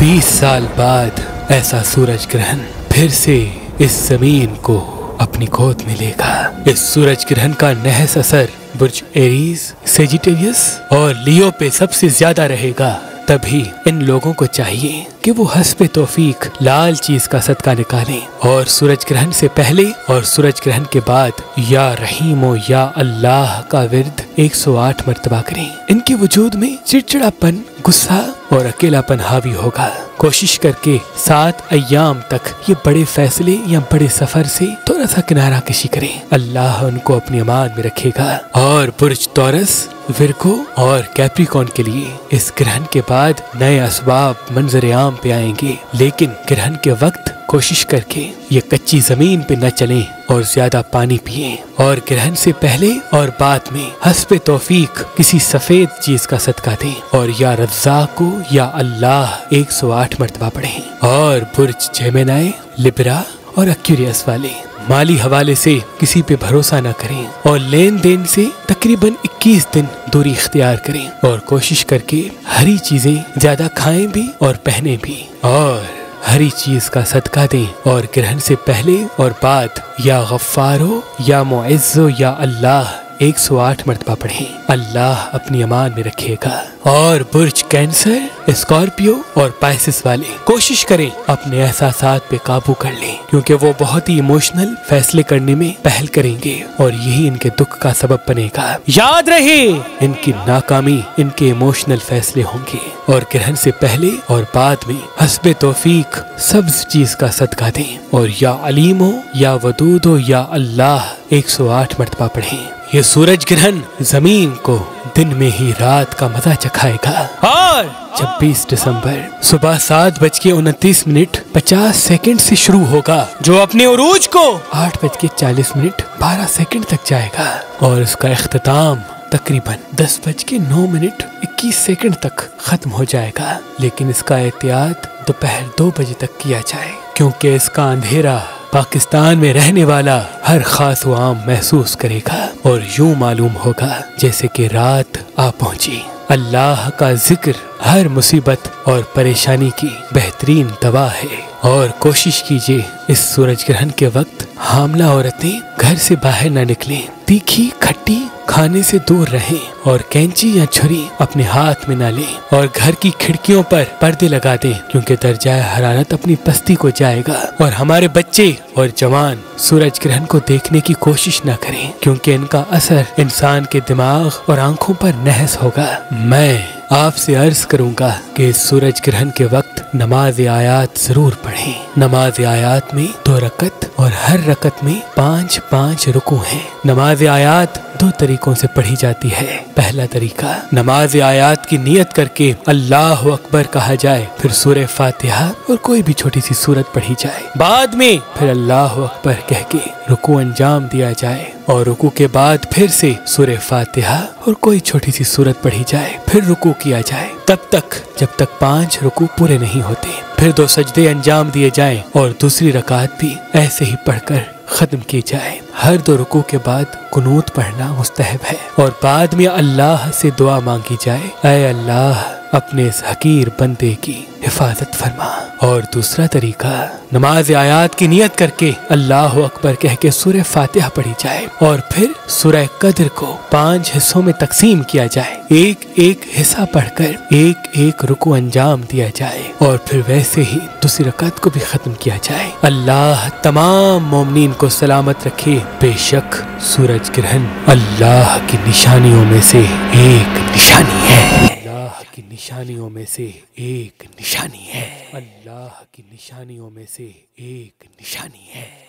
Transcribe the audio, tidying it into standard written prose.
20 साल बाद ऐसा सूरज ग्रहण फिर से इस जमीन को अपनी गोद में लेगा। इस सूरज ग्रहण का नहस असर बुर्ज एरीज, सेजिटेरियस और लियो पे सबसे ज्यादा रहेगा। तभी इन लोगों को चाहिए कि वो हस्बे तौफीक लाल चीज का सदका निकालें और सूरज ग्रहण से पहले और सूरज ग्रहण के बाद या रहीमो या अल्लाह का विर्द 108 मर्तबा करें। इनके वजूद में चिड़चिड़ापन, गुस्सा और अकेलापन हावी होगा। कोशिश करके 7 अय्याम तक ये बड़े फैसले या बड़े सफर से थोड़ा सा किनारा कशी करें। अल्लाह उनको अपनी अमान में रखेगा। और बुर्ज टॉरस, विर्गो और कैप्रिकॉर्न के लिए इस ग्रहण के बाद नए असबाब मंजर आम पे आएंगे, लेकिन ग्रहण के वक्त कोशिश करके ये कच्ची जमीन पे न चलें और ज्यादा पानी पिएं और ग्रहण से पहले और बाद में हस्बे तौफीक किसी सफेद चीज का सदका दें और या रज़्ज़ाक़ को या अल्लाह 108 मर्तबा पढ़ें। और बुर्ज जेमिनी, लिब्रा और एक्वेरियस वाले माली हवाले से किसी पे भरोसा न करें और लेन देन से तकरीबन 21 दिन दूरी इख्तियार करें और कोशिश करके हरी चीजें ज्यादा खाएं भी और पहने भी और हरी चीज का सदका दें और ग्रहण से पहले और बाद या गफ्फारो या मुइज़्ज़ो या अल्लाह 108 मर्तबा पढ़ें। अल्लाह अपनी अमान में रखेगा। और बुर्ज कैंसर, स्कॉर्पियो और पाइसिस वाले कोशिश करें अपने एहसासात पे काबू कर लें, क्योंकि वो बहुत ही इमोशनल फैसले करने में पहल करेंगे और यही इनके दुख का सबब बनेगा। याद रहे, इनकी नाकामी इनके इमोशनल फैसले होंगे। और ग्रहण से पहले और बाद में हस्बे तौफीक सब्ज चीज का सदका दें और या अलीमो या वदूदो या अल्लाह 108 मर्तबा पढ़ें। ये सूरज ग्रहण जमीन को दिन में ही रात का मजा चखाएगा। और 26 दिसंबर सुबह 7:29 50 सेकंड से शुरू होगा, जो अपने उरूज को 8:40 12 तक जाएगा और इसका इख्तिताम तकरीबन 10:09 तक खत्म हो जाएगा। लेकिन इसका एहतियात दोपहर 2 बजे तक किया जाए, क्योंकि इसका अंधेरा पाकिस्तान में रहने वाला हर खास व आम महसूस करेगा और यूं मालूम होगा जैसे कि रात आ पहुंची। अल्लाह का जिक्र हर मुसीबत और परेशानी की बेहतरीन दवा है। और कोशिश कीजिए इस सूरज ग्रहण के वक्त हामला औरतें घर से बाहर न निकलें, तीखी खट्टी खाने से दूर रहें और कैंची या छुरी अपने हाथ में न लें और घर की खिड़कियों पर पर्दे लगा दें, क्योंकि दर्जा हरारत अपनी पस्ती को जाएगा। और हमारे बच्चे और जवान सूरज ग्रहण को देखने की कोशिश न करें, क्योंकि इनका असर इंसान के दिमाग और आंखों पर नहस होगा। मैं आपसे अर्ज करूंगा कि इस सूरज ग्रहण के वक्त नमाज आयात जरूर पढ़ें। नमाज आयात में 2 रकत और हर रकत में 5-5 रुकू हैं। नमाज आयात 2 तरीकों से पढ़ी जाती है। पहला तरीका, नमाज आयात की नियत करके अल्लाह अकबर कहा जाए, फिर सूरह फातिहा और कोई भी छोटी सी सूरत पढ़ी जाए। बाद में फिर अल्लाह अकबर कह के रुकू अंजाम दिया जाए और रुकू के बाद फिर से सूरह फातिहा और कोई छोटी सी सूरत पढ़ी जाए, फिर रुकू किया जाए तब तक जब तक 5 रुकू पूरे नहीं होते। फिर 2 सजदे अंजाम दिए जाएं और दूसरी रकात भी ऐसे ही पढ़कर खत्म की जाए। हर 2 रुकू के बाद कुनूत पढ़ना मुस्तहब है और बाद में अल्लाह से दुआ मांगी जाए, ऐ अल्लाह अपने इस हकीर बंदे की हिफाजत फरमा। और दूसरा तरीका, नमाज आयात की नियत करके अल्लाह अकबर कह के सूरह फातिहा पढ़ी जाए और फिर सूरह कद्र को 5 हिस्सों में तकसीम किया जाए। एक हिस्सा पढ़कर एक रुकू अंजाम दिया जाए और फिर वैसे ही दूसरी रकात को भी खत्म किया जाए। अल्लाह तमाम मोमिनीन को सलामत रखे। बेशक सूरज ग्रहण अल्लाह की निशानियों में से एक निशानी है। अल्लाह की निशानियों में से एक निशानी है। अल्लाह की निशानियों में से एक निशानी है।